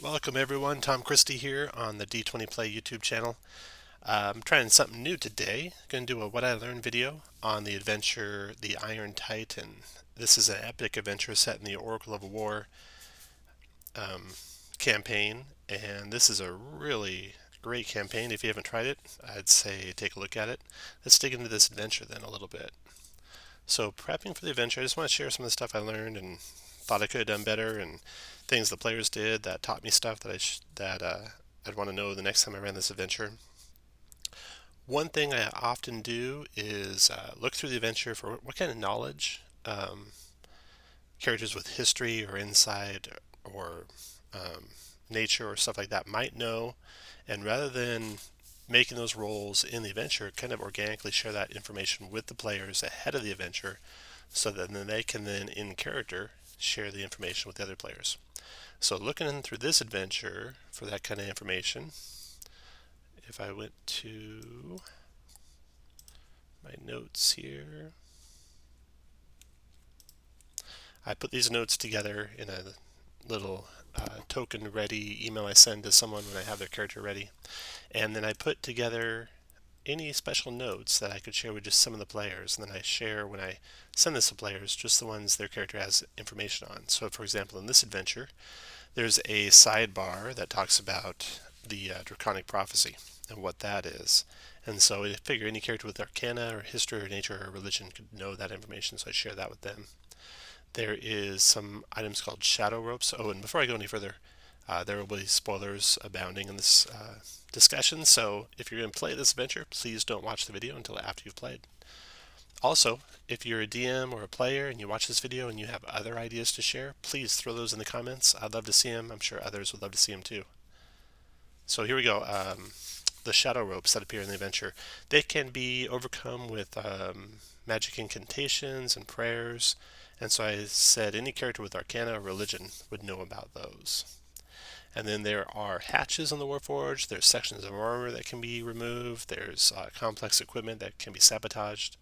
Welcome everyone, Tom Christie here on the D20 Play YouTube channel. I'm trying something new today. Going to do a What I Learned video on the adventure The Iron Titan. This is an epic adventure set in the Oracle of War campaign, and this is a really great campaign. If you haven't tried it, I'd say take a look at it. Let's dig into this adventure then a little bit. So prepping for the adventure, I just want to share some of the stuff I learned and thought I could have done better, and things the players did that taught me stuff I'd want to know the next time I ran this adventure. One thing I often do is look through the adventure for what kind of knowledge characters with history or insight or nature or stuff like that might know, and rather than making those roles in the adventure, kind of organically share that information with the players ahead of the adventure so that then they can then in character share the information with the other players. So looking through this adventure for that kind of information, if I went to my notes here, I put these notes together in a little token ready email I send to someone when I have their character ready. And then I put together any special notes that I could share with just some of the players, and then I share when I send this to players just the ones their character has information on. So for example, in this adventure, there's a sidebar that talks about the Draconic Prophecy and what that is. And so I figure any character with Arcana or History or Nature or Religion could know that information, so I share that with them. There is some items called Shadow Ropes. Oh, and before I go any further, there will be spoilers abounding in this discussion, so if you're going to play this adventure, please don't watch the video until after you've played. Also, if you're a DM or a player and you watch this video and you have other ideas to share, please throw those in the comments. I'd love to see them. I'm sure others would love to see them too. So here we go. The shadow ropes that appear in the adventure. They can be overcome with magic incantations and prayers. And so I said any character with Arcana or Religion would know about those. And then there are hatches on the Warforged. There's sections of armor that can be removed. There's complex equipment that can be sabotaged.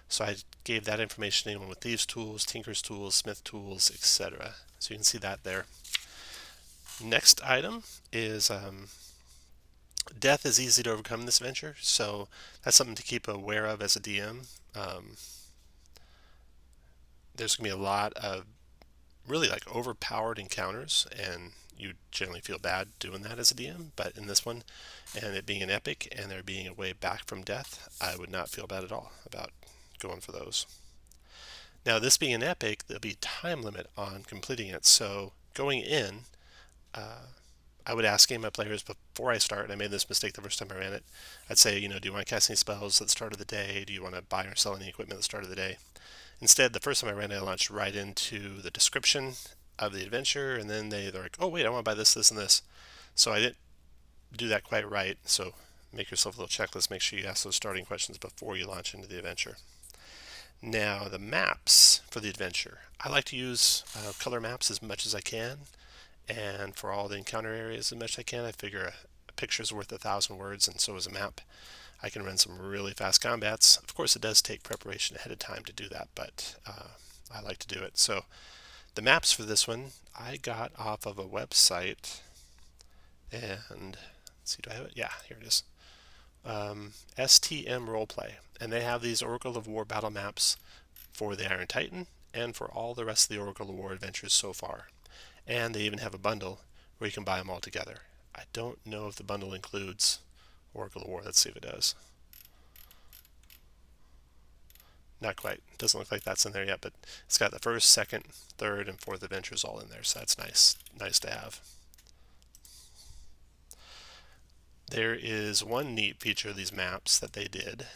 So I gave that information to anyone with Thieves' tools, Tinker's tools, Smith tools, etc. So you can see that there. Next item is death is easy to overcome in this adventure, so that's something to keep aware of as a DM. There's going to be a lot of really like overpowered encounters, and you generally feel bad doing that as a DM, but in this one, and it being an epic and there being a way back from death, I would not feel bad at all about going for those. Now, this being an epic, there'll be a time limit on completing it, so going in, I would ask any of my players before I start, and I made this mistake the first time I ran it, I'd say, do you want to cast any spells at the start of the day? Do you want to buy or sell any equipment at the start of the day? Instead, the first time I ran it, I launched right into the description of the adventure, and then they're like, oh wait, I want to buy this, this, and this. So I didn't do that quite right, so make yourself a little checklist. Make sure you ask those starting questions before you launch into the adventure. Now, the maps for the adventure. I like to use color maps as much as I can, and for all the encounter areas as much as I can. I figure a picture is worth 1,000 words, and so is a map. I can run some really fast combats. Of course, it does take preparation ahead of time to do that, but I like to do it. So the maps for this one I got off of a website, and let's see, do I have it? Yeah, here it is. STM Roleplay, and they have these Oracle of War battle maps for the Iron Titan and for all the rest of the Oracle of War adventures so far. And they even have a bundle where you can buy them all together. I don't know if the bundle includes Oracle of War. Let's see if it does. Not quite. Doesn't look like that's in there yet, but it's got the first, second, third, and fourth adventures all in there, so that's nice to have. There is one neat feature of these maps that they did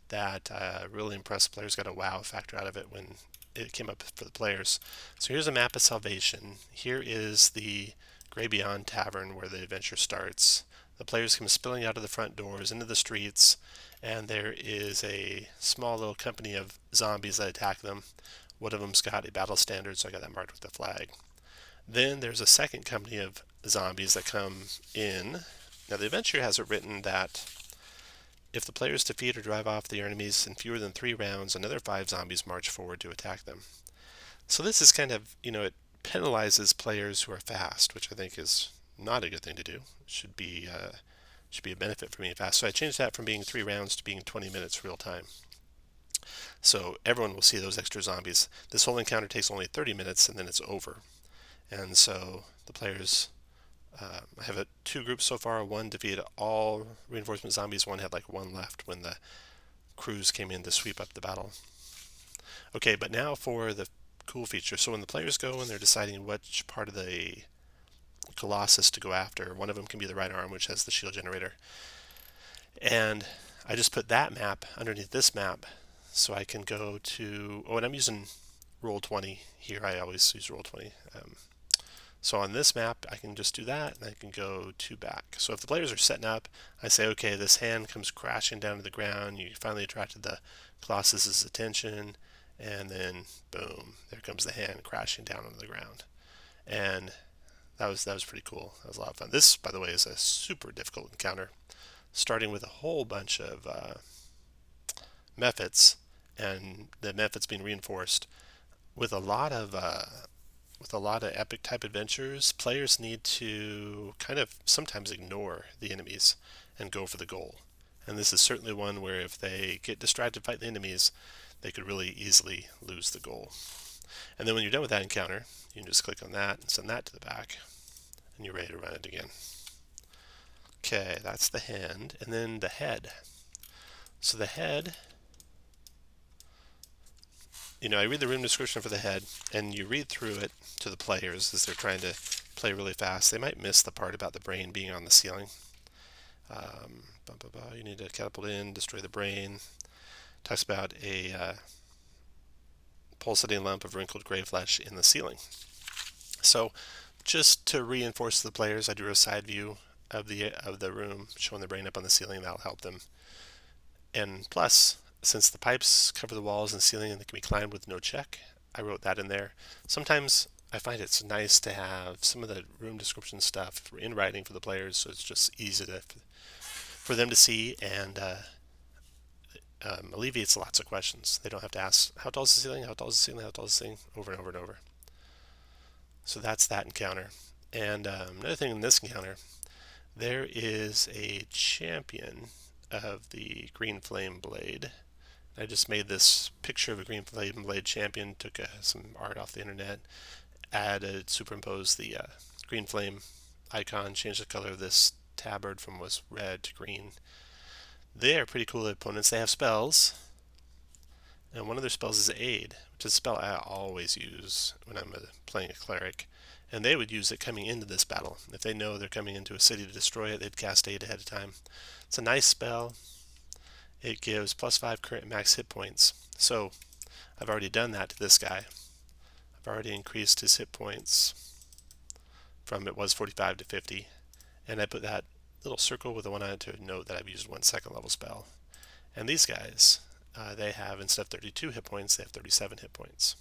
that really impressed players, got a wow factor out of it when it came up for the players. So here's a map of Salvation. Here is the Grey Beyond Tavern where the adventure starts. The players come spilling out of the front doors into the streets, and there is a small little company of zombies that attack them. One of them's got a battle standard, so I got that marked with the flag. Then there's a second company of zombies that come in. Now the adventure has it written that if the players defeat or drive off the enemies in fewer than 3 rounds, another 5 zombies march forward to attack them. So this is kind of, it penalizes players who are fast, which I think is not a good thing to do. It should be a benefit for me fast. So I changed that from being 3 rounds to being 20 minutes real time. So everyone will see those extra zombies. This whole encounter takes only 30 minutes and then it's over. And so the players, I have 2 groups so far. One defeated all reinforcement zombies. One had like 1 left when the crews came in to sweep up the battle. Okay, but now for the cool feature. So when the players go and they're deciding which part of the Colossus to go after, one of them can be the right arm, which has the shield generator. And I just put that map underneath this map so I can go to, and I'm using Roll20 here. I always use Roll20. So on this map, I can just do that, and I can go to back. So if the players are setting up, I say, okay, this hand comes crashing down to the ground. You finally attracted the Colossus's attention, and then boom, there comes the hand crashing down onto the ground. And that was pretty cool. That was a lot of fun. This, by the way, is a super difficult encounter, starting with a whole bunch of methods, and the methods being reinforced with a lot of epic type adventures. Players need to kind of sometimes ignore the enemies and go for the goal. And this is certainly one where if they get distracted fighting the enemies, they could really easily lose the goal. And then when you're done with that encounter, you can just click on that and send that to the back, and you're ready to run it again. Okay, that's the hand. And then the head. So the head, I read the room description for the head, and you read through it to the players as they're trying to play really fast. They might miss the part about the brain being on the ceiling. You need to catapult in, destroy the brain. Talks about a pulsating lump of wrinkled gray flesh in the ceiling. So just to reinforce the players, I drew a side view of the room showing the brain up on the ceiling. That'll help them. And plus, since the pipes cover the walls and ceiling and they can be climbed with no check, I wrote that in there. Sometimes I find it's nice to have some of the room description stuff in writing for the players, so it's just easy for them to see, and alleviates lots of questions. They don't have to ask, how tall is the ceiling, how tall is the ceiling, how tall is the ceiling, over and over and over. So that's that encounter. And another thing in this encounter, there is a champion of the Green Flame Blade. I just made this picture of a Green Flame Blade champion, took some art off the internet, superimposed the Green Flame icon, changed the color of this tabard from was red to green. They are pretty cool opponents. They have spells, and one of their spells is Aid, which is a spell I always use when I'm playing a cleric, and they would use it coming into this battle. If they know they're coming into a city to destroy it, they'd cast Aid ahead of time. It's a nice spell. It gives +5 current max hit points. So I've already done that to this guy. I've already increased his hit points from it was 45 to 50, and I put that little circle with the one on it to note that I've used 1 second level spell. And these guys, they have, instead of 32 hit points, they have 37 hit points.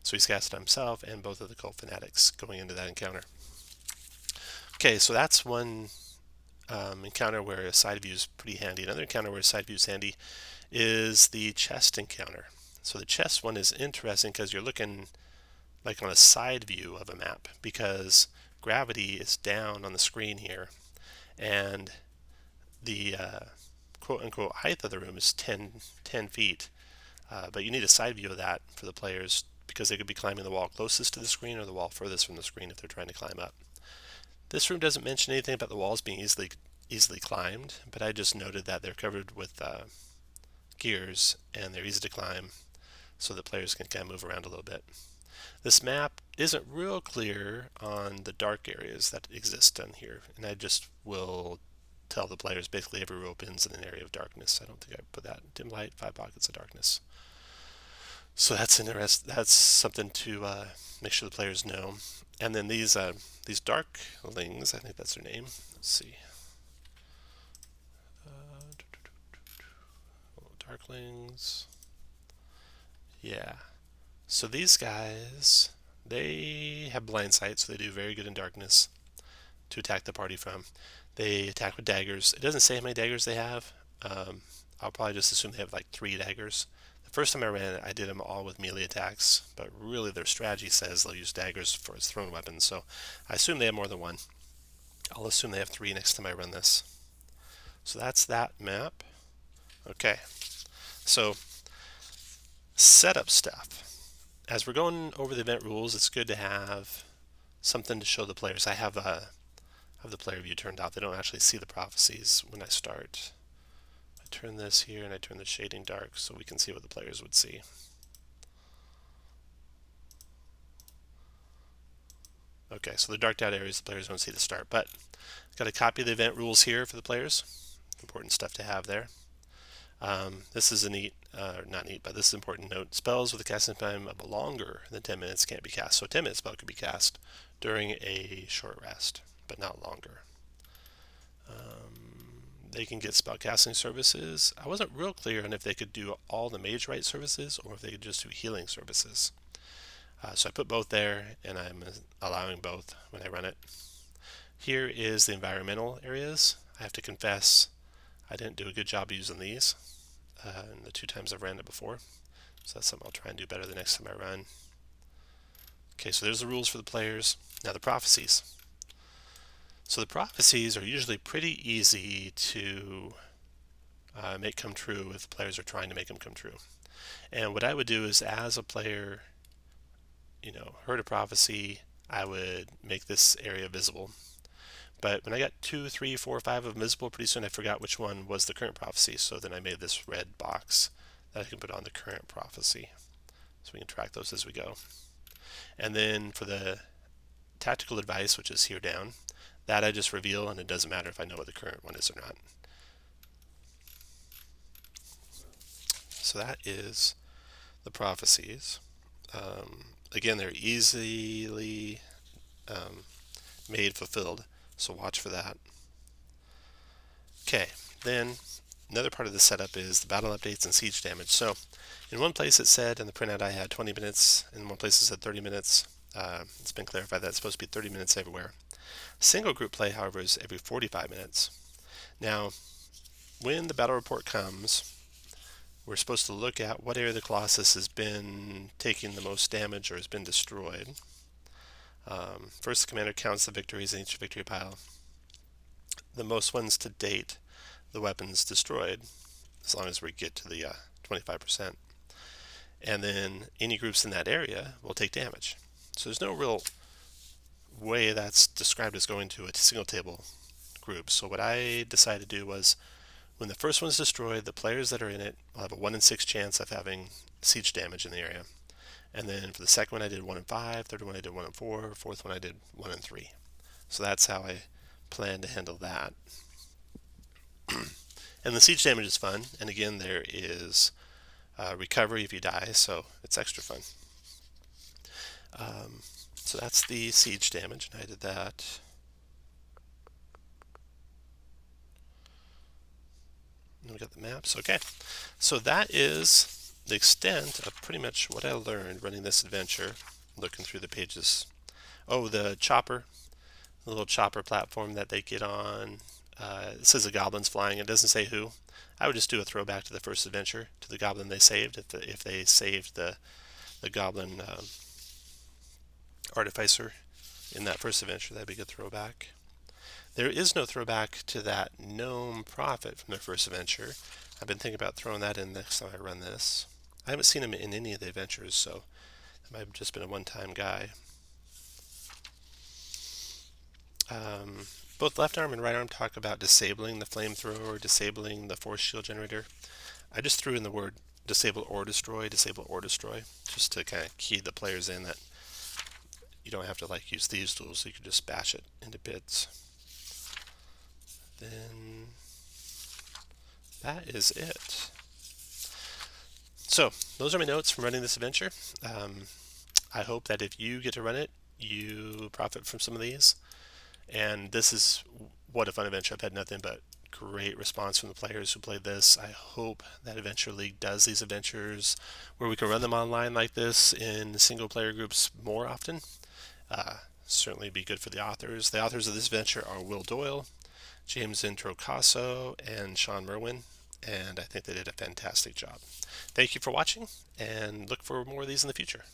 So he's casted himself and both of the cult fanatics going into that encounter. Okay, so that's one encounter where a side view is pretty handy. Another encounter where a side view is handy is the chest encounter. So the chest one is interesting because you're looking like on a side view of a map, because gravity is down on the screen here, and the quote-unquote height of the room is 10 feet, but you need a side view of that for the players because they could be climbing the wall closest to the screen or the wall furthest from the screen if they're trying to climb up. This room doesn't mention anything about the walls being easily climbed, but I just noted that they're covered with gears and they're easy to climb, so the players can kind of move around a little bit. This map isn't real clear on the dark areas that exist down here, and I just will tell the players basically every row opens in an area of darkness. I don't think I put that. Dim light, 5 pockets of darkness. So that's interesting. That's something to make sure the players know. And then these darklings, I think that's their name. Let's see. Darklings. Yeah. So these guys, they have blind sight, so they do very good in darkness to attack the party from. They attack with daggers. It doesn't say how many daggers they have. I'll probably just assume they have like 3 daggers. The first time I ran it, I did them all with melee attacks, but really their strategy says they'll use daggers for as thrown weapons, so I assume they have more than one. I'll assume they have 3 next time I run this. So that's that map. Okay, so setup stuff. As we're going over the event rules, it's good to have something to show the players. I have the player view turned off. They don't actually see the prophecies when I start. I turn this here and I turn the shading dark so we can see what the players would see. Okay, so the darked out areas, the players don't see the start, but I've got a copy of the event rules here for the players. Important stuff to have there. This is a neat, not neat, but this is an important note. Spells with a casting time of longer than 10 minutes can't be cast. So a 10-minute spell could be cast during a short rest, but not longer. They can get spell casting services. I wasn't real clear on if they could do all the mage right services or if they could just do healing services. So I put both there, and I'm allowing both when I run it. Here is the environmental areas. I have to confess, I didn't do a good job using these in the 2 times I've ran it before. So that's something I'll try and do better the next time I run. Okay, so there's the rules for the players. Now the prophecies. So the prophecies are usually pretty easy to make come true if the players are trying to make them come true. And what I would do is, as a player, heard a prophecy, I would make this area visible. But when I got 2, 3, 4, 5 of them visible, pretty soon I forgot which one was the current prophecy. So then I made this red box that I can put on the current prophecy. So we can track those as we go. And then for the tactical advice, which is here down, that I just reveal, and it doesn't matter if I know what the current one is or not. So that is the prophecies. Again, they're easily made fulfilled, so watch for that. Okay, then another part of the setup is the battle updates and siege damage. So in one place it said in the printout I had 20 minutes, in one place it said 30 minutes. It's been clarified that it's supposed to be 30 minutes everywhere. Single group play, however, is every 45 minutes. Now, when the battle report comes, we're supposed to look at what area of the Colossus has been taking the most damage or has been destroyed. First, the commander counts the victories in each victory pile. The most ones to date, the weapons destroyed, as long as we get to the 25%. And then any groups in that area will take damage. So there's no real way that's described as going to a single table group. So what I decided to do was, when the first one's destroyed, the players that are in it will have a 1 in 6 chance of having siege damage in the area. And then for the second one I did 1 in 5, third one I did 1 in 4, fourth one I did 1 in 3. So that's how I plan to handle that. And the siege damage is fun, and again there is recovery if you die, so it's extra fun. So that's the siege damage, and I did that. And we got the maps. Okay, so that is the extent of pretty much what I learned running this adventure, looking through the pages. Oh, the chopper, the little chopper platform that they get on. It says the goblin's flying. It doesn't say who. I would just do a throwback to the first adventure, to the goblin they saved. If they saved the goblin artificer in that first adventure, that'd be a good throwback. There is no throwback to that gnome prophet from their first adventure. I've been thinking about throwing that in next time I run this. I haven't seen him in any of the adventures, so that might have just been a one-time guy. Both left arm and right arm talk about disabling the flamethrower or disabling the force shield generator. I just threw in the word disable or destroy, just to kind of key the players in that you don't have to use these tools, so you can just bash it into bits. Then that is it. So those are my notes from running this adventure. I hope that if you get to run it, you profit from some of these. And this is what a fun adventure. I've had nothing but great response from the players who played this. I hope that Adventure League does these adventures where we can run them online like this in single player groups more often. Certainly be good for the authors. The authors of this adventure are Will Doyle, James Introcaso, and Sean Merwin, and I think they did a fantastic job. Thank you for watching, and look for more of these in the future.